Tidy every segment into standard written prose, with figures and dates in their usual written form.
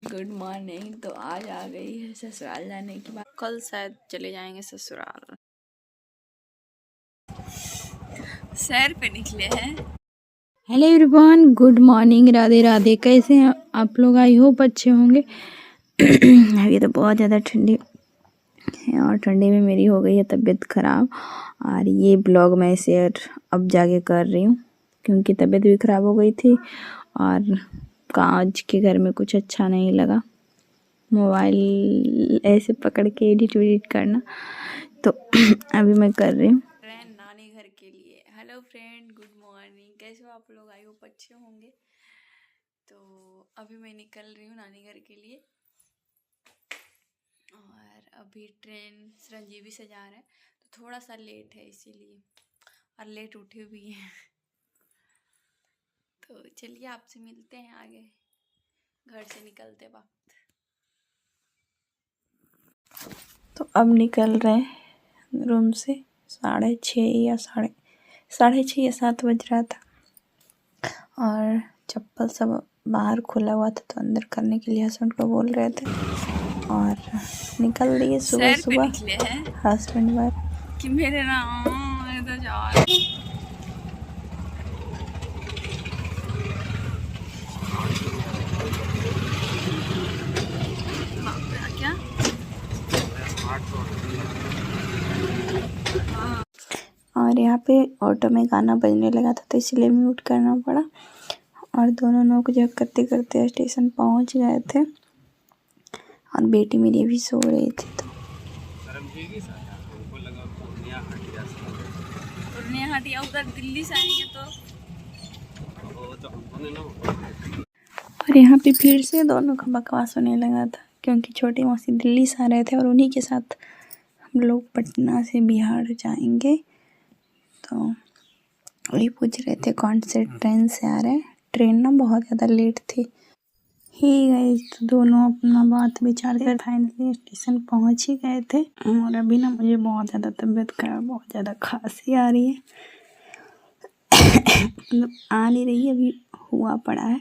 Good morning. तो आज आ गई है ससुराल जाने की बात, कल शायद चले जाएंगे ससुराल। सैर पे निकले हैं। Hello everyone, good morning, Radhe Radhe. कैसे हैं आप लोग? आई होप अच्छे होंगे। अभी तो बहुत ज़्यादा ठंडी है और ठंडी में मेरी हो गई है तबीयत ख़राब। और ये ब्लॉग मैं शेयर अब जाके कर रही हूँ क्योंकि तबीयत भी ख़राब हो गई थी और काज के घर में कुछ अच्छा नहीं लगा। मोबाइल ऐसे पकड़ के एडिट वेडिट करना, तो अभी मैं कर रही हूँ नानी घर के लिए। Hello friend, good morning. कैसे हो आप लोग? आई होप अच्छे होंगे। तो अभी मैं निकल रही हूँ नानी घर के लिए और अभी ट्रेन संजीवी से जा रहा है तो थोड़ा सा लेट है इसीलिए, और लेट उठे भी हैं। तो चलिए आपसे मिलते हैं आगे घर से निकलते वक्त। तो अब निकल रहे हैं रूम से। 6:30 या 7 बज रहा था और चप्पल सब बाहर खुला हुआ था तो अंदर करने के लिए हस्बैंड को बोल रहे थे और निकल दिए सुबह सुबह हस्बैंड बार कि मेरे ना इधर जा क्या। और यहाँ पे ऑटो में गाना बजने लगा था तो इसलिए म्यूट करना पड़ा और दोनों नोक झोंक करते करते स्टेशन पहुँच गए थे और बेटी मेरी भी सो रही थी। तो पूर्णिया हटिया उधर दिल्ली से आएंगे और यहाँ पे फिर से दोनों का बकवास होने लगा था क्योंकि छोटी मौसी दिल्ली से आ रहे थे और उन्हीं के साथ हम लोग पटना से बिहार जाएंगे। तो वही पूछ रहे थे कौन से ट्रेन से आ रहे हैं। ट्रेन ना बहुत ज़्यादा लेट थी ही गए तो दोनों अपना बात विचार कर फाइनली स्टेशन पहुंच ही गए थे। और अभी ना मुझे बहुत ज़्यादा तबीयत खराब, बहुत ज़्यादा खांसी आ रही है। मतलब आ नहीं रही है, अभी हुआ पड़ा है।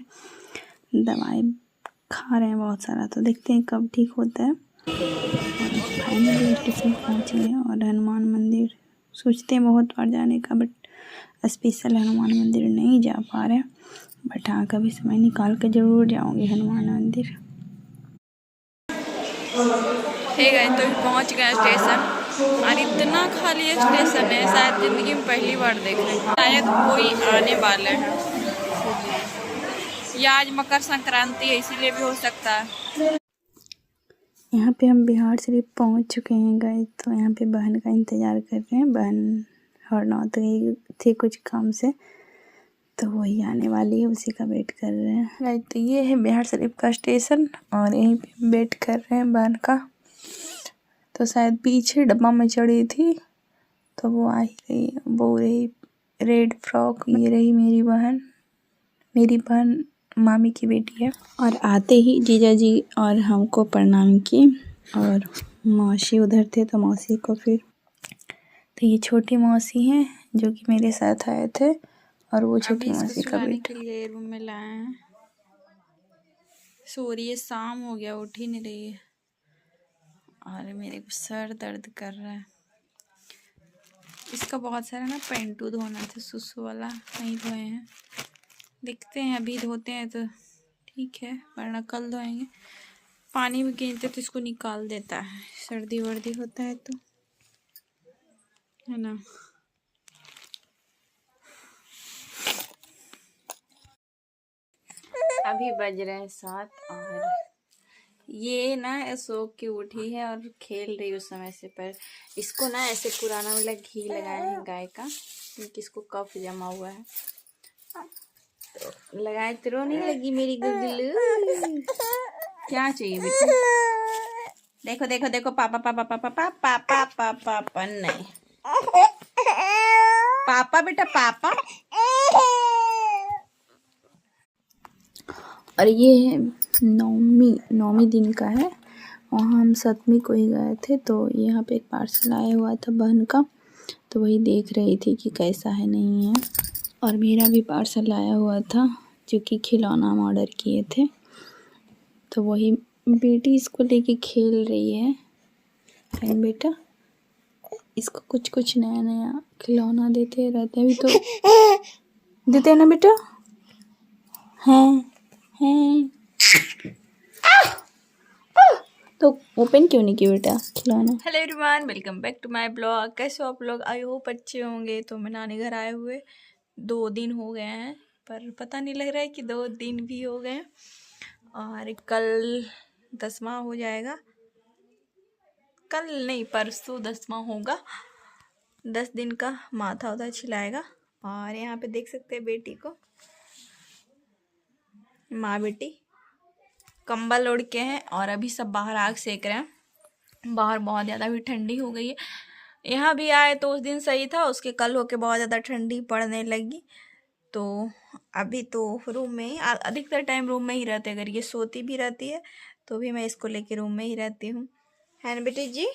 दवाई खा रहे हैं बहुत सारा, तो देखते हैं कब ठीक होता है। फाइनली स्टेशन पहुंच गए और हनुमान मंदिर सोचते हैं बहुत बार जाने का, बट स्पेशल हनुमान मंदिर नहीं जा पा रहे, बट हाँ कभी समय निकाल कर ज़रूर जाऊंगी हनुमान मंदिर। ठीक है, तो पहुंच गए स्टेशन और इतना खाली स्टेशन है, शायद ज़िंदगी में पहली बार देख रहे हैं। शायद कोई आने वाले हैं या आज मकर संक्रांति है इसीलिए भी हो सकता है। यहाँ पे हम बिहार शरीफ पहुँच चुके हैं गाइस। तो यहाँ पे बहन का इंतज़ार कर रहे हैं। बहन हरनौत गई थी कुछ काम से तो वही आने वाली है, उसी का वेट कर रहे हैं गाइस। तो ये है बिहार शरीफ का स्टेशन और यहीं पे वेट कर रहे हैं बहन का। तो शायद पीछे डब्बा में चढ़ी थी तो वो आ ही रही, वो रही रेड फ्रॉक। ये रही मेरी बहन मामी की बेटी है। और आते ही जीजा जी और हमको प्रणाम किए और मौसी उधर थे तो मौसी को फिर, तो ये छोटी मौसी हैं जो कि मेरे साथ आए थे और वो छोटी मौसी का बेटा। के लिए रूम में लाए हैं। सो रही है, शाम हो गया, उठ ही नहीं रही है और मेरे को सर दर्द कर रहा है। इसका बहुत सारा ना पेंटू धोना था, सुसु वाला नहीं धोए हैं। देखते हैं अभी धोते हैं तो ठीक है, वरना कल धोएंगे। पानी में गिनते तो इसको निकाल देता है, सर्दी वर्दी होता है तो, है ना। अभी बज रहे हैं 7 और ये ना सो के उठी है और खेल रही उस समय से। पर इसको ना ऐसे पुराना वाला घी लगाए हैं गाय का क्योंकि इसको कफ जमा हुआ है। तो लगाए तो रोने लगी मेरी गुगलू। क्या चाहिए बेटा? देखो देखो देखो, पापा पापा पापा पापा पापा पापा नहीं पापा बेटा पापा। और ये है नौमी दिन का है। वहाँ हम 7वीं को ही गए थे तो यहाँ पे एक पार्सल आया हुआ था बहन का, तो वही देख रही थी कि कैसा है नहीं है। और मेरा भी पार्सल आया हुआ था जो कि खिलौना हम ऑर्डर किए थे, तो वही बेटी इसको लेके खेल रही है। बेटा इसको कुछ कुछ नया नया खिलौना देते रहते हैं। अभी तो देते हैं ना बेटा? हैं तो ओपन क्यों नहीं किया बेटा खिलौना? Hello everyone, welcome back to my blog. कैसे हो आप लोग? आई होप अच्छे होंगे। तो मैं नानी घर आए हुए 2 दिन हो गए हैं, पर पता नहीं लग रहा है कि 2 दिन भी हो गए हैं। और कल 10वां हो जाएगा, कल नहीं परसों 10वां होगा। 10 दिन का माथा उधर छिलाएगा। और यहाँ पे देख सकते हैं बेटी को, माँ बेटी कंबल ओढ़ के हैं और अभी सब बाहर आग सेक रहे हैं। बाहर बहुत ज़्यादा भी ठंडी हो गई है। यहाँ भी आए तो उस दिन सही था, उसके कल होके बहुत ज़्यादा ठंडी पड़ने लगी। तो अभी तो रूम में ही अधिकतर टाइम रूम में ही रहते। अगर ये सोती भी रहती है तो भी मैं इसको लेके रूम में ही रहती हूँ, है ना बेटी जी?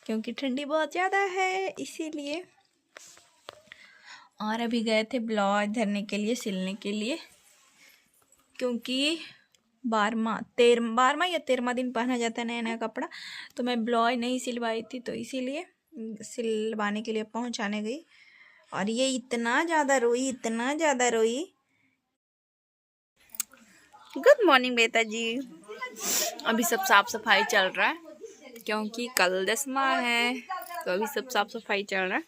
क्योंकि ठंडी बहुत ज़्यादा है इसीलिए। और अभी गए थे ब्लाउज धरने के लिए, सिलने के लिए, क्योंकि 12वां या 13वां दिन पहना जाता है नया नया कपड़ा। तो मैं ब्लाउज नहीं सिलवाई थी तो इसीलिए सिलवाने के लिए पहुंचाने गई। और ये इतना ज़्यादा रोई। गुड मॉर्निंग बेटा जी। अभी सब साफ सफाई चल रहा है क्योंकि कल 10वां है, तो अभी सब साफ सफाई चल रहा है।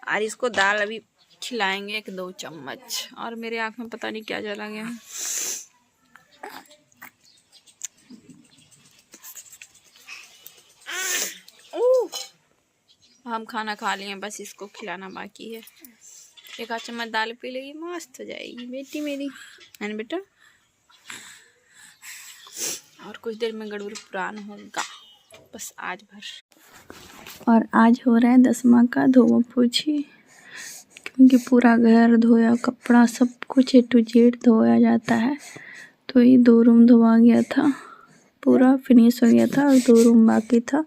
और इसको दाल अभी खिलाएंगे 1-2 चम्मच। और मेरे आँख में पता नहीं क्या चला गया है। हम खाना खा लिए, बस इसको खिलाना बाकी है। 1 चम्मच दाल पी लेगी, मस्त हो जाएगी बेटी मेरी, है ना बेटा? और कुछ देर में गड़बड़ पुरान होगा, बस आज भर। और आज हो रहा है 10वां का धोआ पोछी, क्योंकि पूरा घर धोया, कपड़ा सब कुछ A to Z धोया जाता है। तो ये 2 रूम धोआ गया था, पूरा फिनिश हो गया था और 2 रूम बाकी था।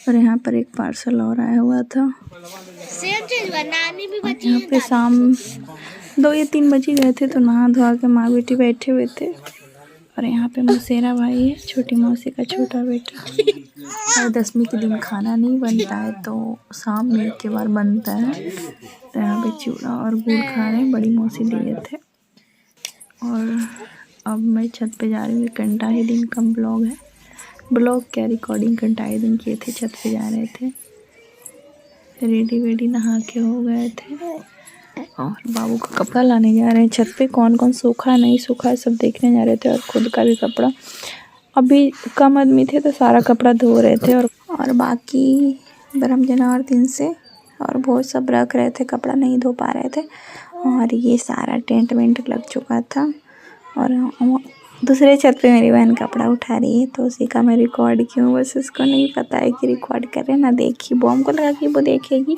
और यहाँ पर एक पार्सल और आया हुआ था। यहाँ पे शाम 2 या 3 बजे गए थे, तो नहा धोआ के माँ बेटी बैठे हुए थे। और यहाँ पे मौसेरा भाई है, छोटी मौसी का छोटा बेटा। और 10वीं के दिन खाना नहीं बनता है तो शाम में एक बार बनता है। तो यहाँ पे चूड़ा और गुड़ खा रहे हैं, बड़ी मौसी दिए थे। और अब मैं छत पे जा रही हूँ। घंटा ही दिन का ब्लॉग क्या रिकॉर्डिंग घंटा ही दिन किए थे। छत पे जा रहे थे, रेडी नहा के हो गए थे। और बाबू का कपड़ा लाने जा रहे हैं छत पे। कौन कौन सूखा नहीं सूखा सब देखने जा रहे थे। और खुद का भी कपड़ा, अभी कम आदमी थे तो सारा कपड़ा धो रहे थे। और बाकी ब्रह्मजन और दिन से और बहुत सब रख रहे थे, कपड़ा नहीं धो पा रहे थे। और ये सारा टेंट वेंट लग चुका था। और दूसरे छत पे मेरी बहन कपड़ा उठा रही है, तो उसी का मैं रिकॉर्ड की हूँ। बस उसको नहीं पता है कि रिकॉर्ड कर रहे ना देखी। वो हमको लगा कि वो देखेगी,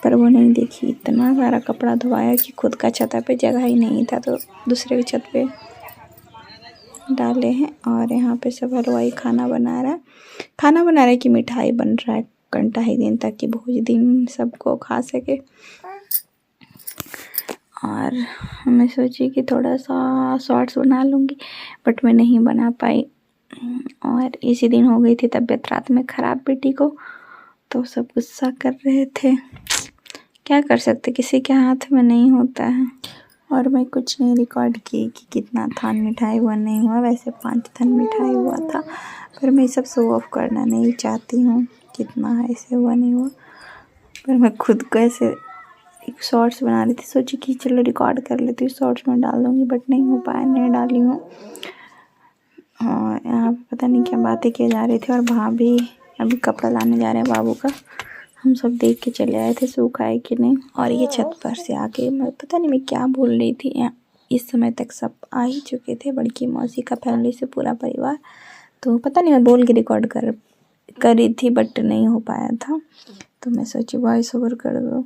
पर वो नहीं देखी। इतना सारा कपड़ा धोया कि खुद का छत पे जगह ही नहीं था, तो दूसरे छत पे डाले हैं। और यहाँ पे सब हलवाई खाना बना रहा है कि मिठाई बन रहा है घंटा ही दिन तक, कि भोज दिन सबको खा सके। और मैं सोची कि थोड़ा सा शॉर्ट्स बना लूँगी, बट मैं नहीं बना पाई। और इसी दिन हो गई थी तबीयत रात में ख़राब बेटी को, तो सब गुस्सा कर रहे थे। क्या कर सकते, किसी के हाथ में नहीं होता है। और मैं कुछ नहीं रिकॉर्ड की कि कितना थान मिठाई हुआ नहीं हुआ। वैसे 5 थान मिठाई हुआ था, पर मैं सब शो ऑफ करना नहीं चाहती हूँ कितना ऐसे हुआ नहीं हुआ। पर मैं खुद को ऐसे एक शॉर्ट्स बना रही थी, सोची कि चलो रिकॉर्ड कर लेती हूँ, शॉर्ट्स में डाल दूँगी, बट नहीं हो पाया, नहीं डाली हूँ। और यहाँ पे पता नहीं क्या बातें किए जा रही थी। और भाभी अभी कपड़ा लाने जा रहे हैं बाबू का। हम सब देख के चले आए थे सूखा है कि नहीं। और ये छत पर से आके मैं पता नहीं मैं क्या बोल रही थी। यहाँ इस समय तक सब आ ही चुके थे, बड़की मौसी का फैमिली से पूरा परिवार। तो पता नहीं मैं बोल के रिकॉर्ड कर रही थी, बट नहीं हो पाया था। तो मैं सोची वॉइस ओवर कर दो।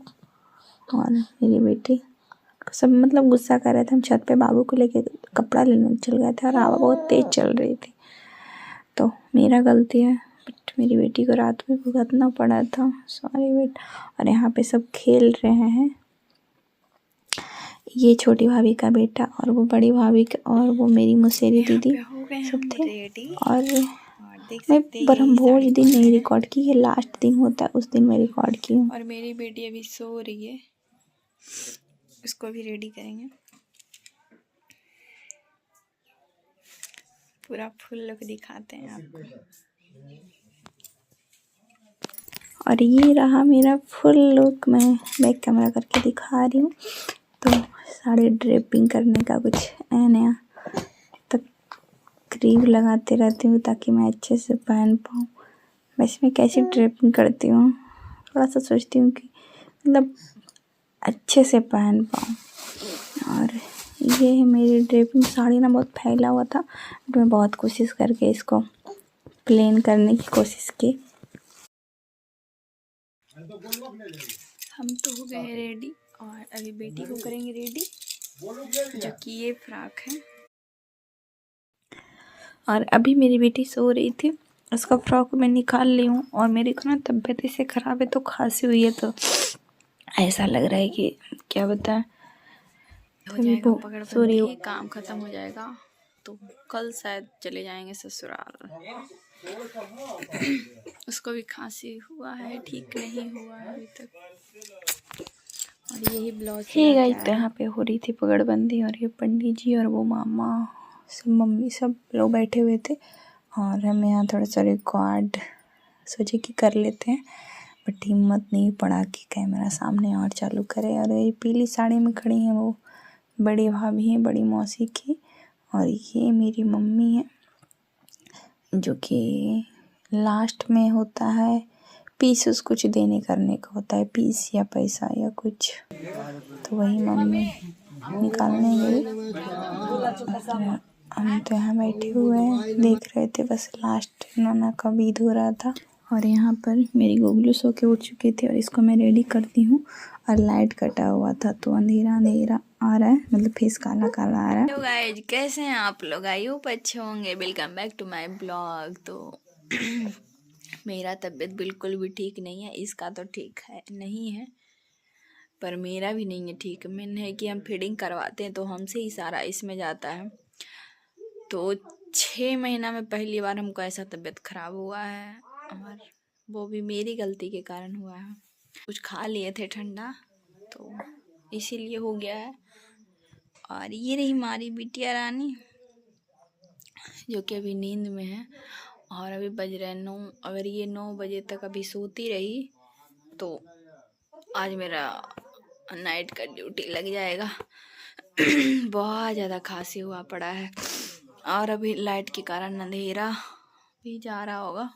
और मेरी बेटी सब मतलब गुस्सा कर रहे थे। हम छत पे बाबू को लेके कपड़ा लेने चल गए थे और हवा बहुत तेज़ चल रही थी, तो मेरा गलती है, बट मेरी बेटी को रात में भुगतना पड़ा था। सॉरी बेटा। और यहाँ पे सब खेल रहे हैं। ये छोटी भाभी का बेटा और वो बड़ी भाभी का और वो मेरी मौसेरी दीदी सब थे। और मैं ब्रह्मभोज दिन नहीं रिकॉर्ड की, ये लास्ट दिन होता है उस दिन मैं रिकॉर्ड की हूँ। और मेरी बेटी अभी सो रही है, उसको भी रेडी करेंगे। पूरा फुल लुक दिखाते हैं आपको। और ये रहा मेरा फुल लुक, मैं बैक कैमरा करके दिखा रही हूँ। तो साड़ी ड्रेपिंग करने का कुछ नया तकरीब लगाते रहती हूँ ताकि मैं अच्छे से पहन पाऊँ। वैसे मैं कैसे ड्रेपिंग करती हूँ, थोड़ा सा सोचती हूँ कि मतलब अच्छे से पहन पाऊँ। और ये है मेरी ड्रेपिंग। साड़ी ना बहुत फैला हुआ था, तो मैं बहुत कोशिश करके इसको प्लेन करने की कोशिश की। हम तो हो गए रेडी और अभी बेटी को करेंगे रेडी, जो कि ये फ्रॉक है। और अभी मेरी बेटी सो रही थी, उसका फ्रॉक मैं निकाल ली हूँ। और मेरी को ना तबीयत इससे ख़राब है, तो खांसी हुई है, तो ऐसा लग रहा है कि क्या बताएं। अभी वो सो रही है, काम ख़त्म हो जाएगा तो कल शायद चले जाएंगे ससुराल। उसको भी खांसी हुआ है, ठीक नहीं हुआ है अभी तक। और यही ब्लाउज तो यहाँ पे हो रही थी पगड़बंदी, और ये पंडित जी और वो मामा सब मम्मी सब लोग बैठे हुए थे। और हम यहाँ थोड़ा सा रिकॉर्ड सोचे कि कर लेते हैं, बट हिम्मत नहीं पड़ा कि कैमरा सामने और चालू करें। और ये पीली साड़ी में खड़ी हैं वो बड़ी भाभी हैं, बड़ी मौसी की। और ये मेरी मम्मी है, जो कि लास्ट में होता है पीस कुछ देने करने का होता है, पीस या पैसा या कुछ, तो वही मम्मी निकालने गई। हम तो यहाँ बैठे हुए हैं, देख रहे थे, बस लास्ट नाना का विध हो रहा था। और यहाँ पर मेरी गोगलू सो के उठ चुकी थी और इसको मैं रेडी करती हूँ। और लाइट कटा हुआ था तो अंधेरा अंधेरा आ रहा है, मतलब फेस काला काला आ रहा है। तो गाइस कैसे हैं आप लोग? आई होप अच्छे होंगे। Welcome back to my blog. तो मेरा तबीयत बिल्कुल भी ठीक नहीं है, इसका तो ठीक है नहीं है, पर मेरा भी नहीं है ठीक। मैंने है कि हम फीडिंग करवाते हैं तो हमसे ही सारा इसमें जाता है। तो 6 महीना में पहली बार हमको ऐसा तबीयत ख़राब हुआ है, और वो भी मेरी गलती के कारण हुआ है। कुछ खा लिए थे ठंडा, तो इसीलिए हो गया है। और ये रही हमारी बिटिया रानी, जो कि अभी नींद में है। और अभी बज रहे 9। अगर ये 9 बजे तक अभी सोती रही तो आज मेरा नाइट का ड्यूटी लग जाएगा। बहुत ज़्यादा खांसी हुआ पड़ा है, और अभी लाइट के कारण अंधेरा भी जा रहा होगा।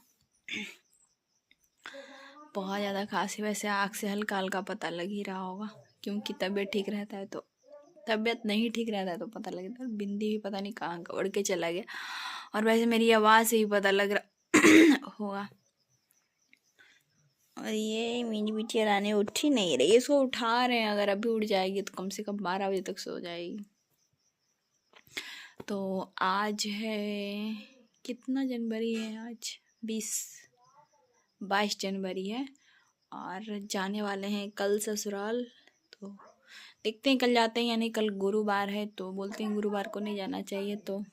बहुत ज़्यादा खांसी, वैसे आँख से हल्का हल्का पता लग ही रहा होगा, क्योंकि तबीयत ठीक रहता है तो तबीयत नहीं ठीक रहता है तो पता लगता है। बिंदी भी पता नहीं कहाँ उड़ के चला गया, और वैसे मेरी आवाज़ से ही पता लग रहा होगा। और ये मेरी बिटिया रानी उठी नहीं रही, इसको उठा रहे हैं। अगर अभी उठ जाएगी तो कम से कम 12 बजे तक सो जाएगी। तो आज है कितना जनवरी है? आज 22 जनवरी है, और जाने वाले हैं कल ससुराल। तो देखते हैं कल जाते हैं या नहीं। कल गुरुवार है तो बोलते हैं गुरुवार को नहीं जाना चाहिए। तो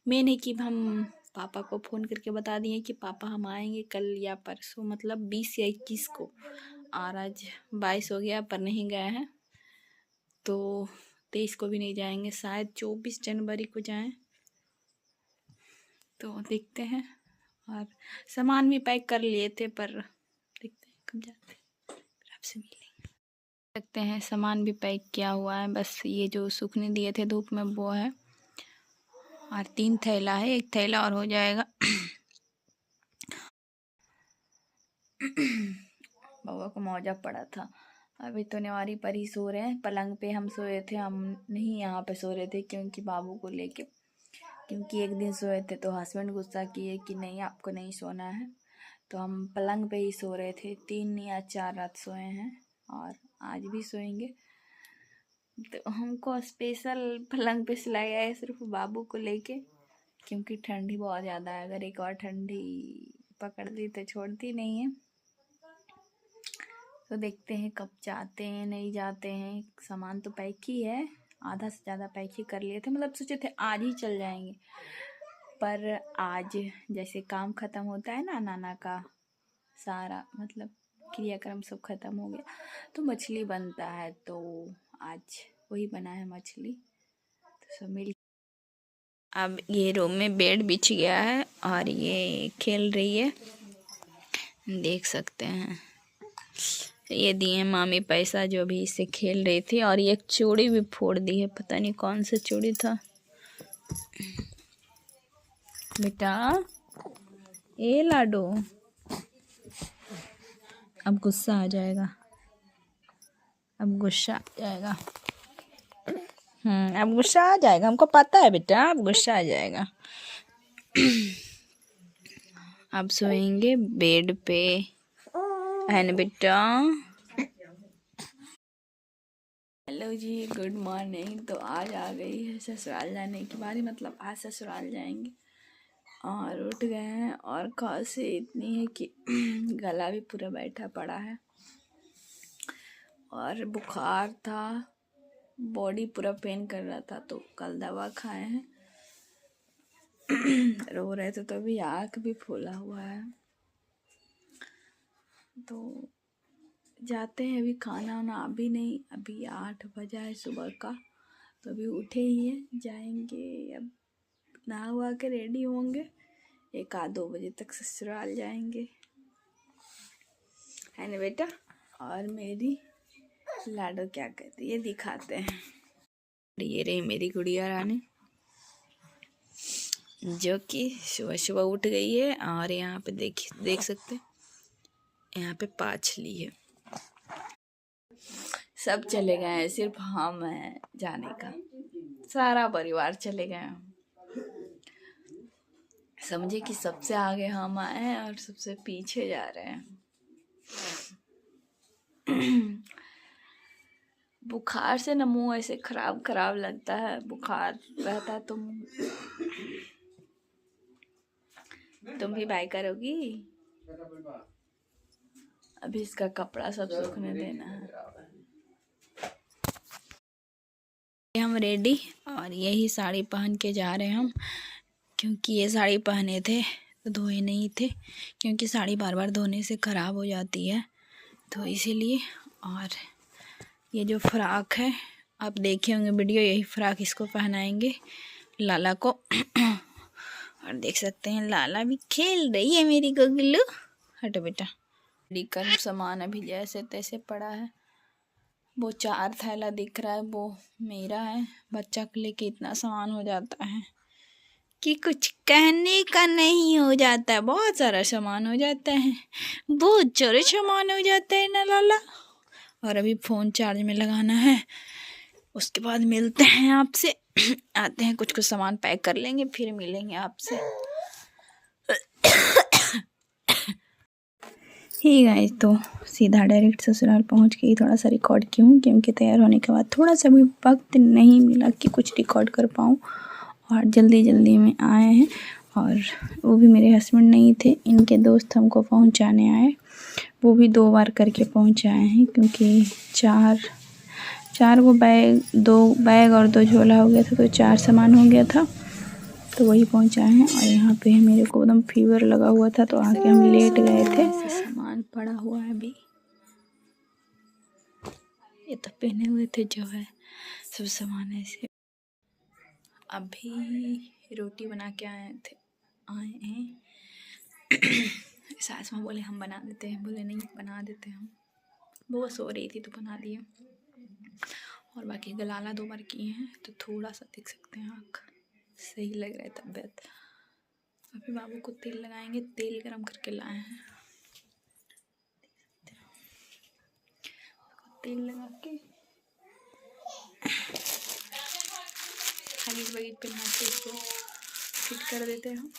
मेन है कि हम पापा को फ़ोन करके बता दिए कि पापा हम आएंगे कल या परसों, मतलब 20 या 21 को। और आज 22 हो गया पर नहीं गए हैं, तो 23 को भी नहीं जाएंगे, शायद 24 जनवरी को जाएं। तो देखते हैं। और सामान भी पैक कर लिए थे, पर देखते हैं कब जाते हैं, फिर आपसे मिलेंगे। देखते हैं, सामान भी पैक किया हुआ है, बस ये जो सूखने दिए थे धूप में वो है। और 3 थैला है, 1 थैला और हो जाएगा। बाबा को मौजा पड़ा था। अभी तो नेवारी पर ही सो रहे हैं, पलंग पे हम सोए थे। हम नहीं यहाँ पे सो रहे थे क्योंकि बाबू को लेके, क्योंकि एक दिन सोए थे तो हस्बैंड गुस्सा किए कि नहीं आपको नहीं सोना है, तो हम पलंग पे ही सो रहे थे। 3 या 4 रात सोए हैं, और आज भी सोएंगे। तो हमको स्पेशल पलंग पे सुलाया है सिर्फ बाबू को लेके, क्योंकि ठंडी बहुत ज़्यादा है। अगर एक और ठंडी पकड़ ली तो छोड़ती नहीं है। तो देखते हैं कब जाते हैं, नहीं जाते हैं। सामान तो पैक ही है, आधा से ज़्यादा पैक ही कर लिए थे, मतलब सोचे थे आज ही चल जाएंगे, पर आज जैसे काम ख़त्म होता है ना, नाना का सारा मतलब क्रियाक्रम सब ख़त्म हो गया, तो मछली बनता है, तो आज वही बना है मछली। तो सब मिल, अब ये रूम में बेड बिछ गया है और ये खेल रही है, देख सकते हैं। ये दिए मामी पैसा जो भी इससे खेल रही थी, और ये एक चूड़ी भी फोड़ दी है, पता नहीं कौन सा चूड़ी था। बेटा ए लाडो, अब गुस्सा आ जाएगा, अब गुस्सा आ जाएगा। अब गुस्सा आ जाएगा, हमको पता है बेटा, अब गुस्सा आ जाएगा। अब सोएंगे बेड पे, है ना बेटा। हेलो जी, गुड मॉर्निंग। तो आज आ गई है ससुराल जाने की बारी, मतलब आज ससुराल जाएंगे, और उठ गए हैं, और खांसी इतनी है कि गला भी पूरा बैठा पड़ा है, और बुखार था, बॉडी पूरा पेन कर रहा था, तो कल दवा खाए हैं। रो रहे थे तो अभी आँख भी फूला हुआ है। तो जाते हैं, अभी खाना वाना अभी नहीं, अभी 8 बजा है सुबह का, तो अभी उठे ही हैं, जाएंगे अब नहा हुआ के रेडी होंगे, 1-2 बजे तक ससुराल जाएंगे, है ना बेटा। और मेरी लाडो क्या कहती है दिखाते हैं। ये रही मेरी गुड़िया रानी, जो कि सुबह सुबह उठ गई है, और यहाँ पे देख सकते, यहाँ पे पाँचली है। सब चले गए हैं, सिर्फ हम हैं जाने का, सारा परिवार चले गए हैं। समझे कि सबसे आगे हम आए हैं और सबसे पीछे जा रहे हैं। बुखार से ना मुंह ऐसे खराब खराब लगता है, बुखार रहता तो तुम भी बाय करोगी। अभी इसका कपड़ा सब सूखने देना है। हम रेडी, और यही साड़ी पहन के जा रहे हैं हम, क्योंकि ये साड़ी पहने थे तो धोए नहीं थे, क्योंकि साड़ी बार बार धोने से ख़राब हो जाती है, तो इसीलिए। और ये जो फ्रॉक है, आप देखे होंगे वीडियो, यही फ्रॉक इसको पहनाएंगे लाला को। और देख सकते हैं लाला भी खेल रही है मेरी गुगलू। हटो बेटा। कर सामान अभी जैसे तैसे पड़ा है, वो 4 थैला दिख रहा है, वो मेरा है। बच्चा के लेके इतना सामान हो जाता है कि कुछ कहने का नहीं हो जाता है, बहुत सारा सामान हो जाता है, बहुत सारे सामान हो जाता है ना लाला। और अभी फ़ोन चार्ज में लगाना है, उसके बाद मिलते हैं आपसे। आते हैं, कुछ सामान पैक कर लेंगे, फिर मिलेंगे आपसे। ही गाइस, तो सीधा डायरेक्ट ससुराल पहुंच के ही थोड़ा सा रिकॉर्ड की हूँ, क्योंकि तैयार होने के बाद थोड़ा सा भी वक्त नहीं मिला कि कुछ रिकॉर्ड कर पाऊँ, और जल्दी जल्दी में आए हैं। और वो भी मेरे हस्बैंड नहीं थे, इनके दोस्त हमको पहुंचाने आए, वो भी 2 बार करके पहुंच आए हैं, क्योंकि 4 को बैग, 2 बैग और 2 झोला हो गया था, तो 4 सामान हो गया था, तो वही पहुंचाए हैं। और यहाँ पे मेरे को एकदम फीवर लगा हुआ था, तो आके हम लेट गए थे। सामान पड़ा हुआ है अभी, ये तो पहने हुए थे जो है सब सामान ऐसे। अभी रोटी बना के आए हैं। सास माँ बोले हम बना देते हैं, बोले नहीं बना देते हम, वो सो रही थी तो बना दिए। और बाकी गलाला 2 बार किए हैं, तो थोड़ा सा देख सकते हैं आँख सही लग रहा है तबीयत। अभी बाबू को तेल लगाएंगे, तेल गरम करके लाए हैं, तेल लगा के हगीज वगीज पे नहा के इसको फिट कर देते हैं,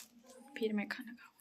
फिर मैं खाना खाऊँ।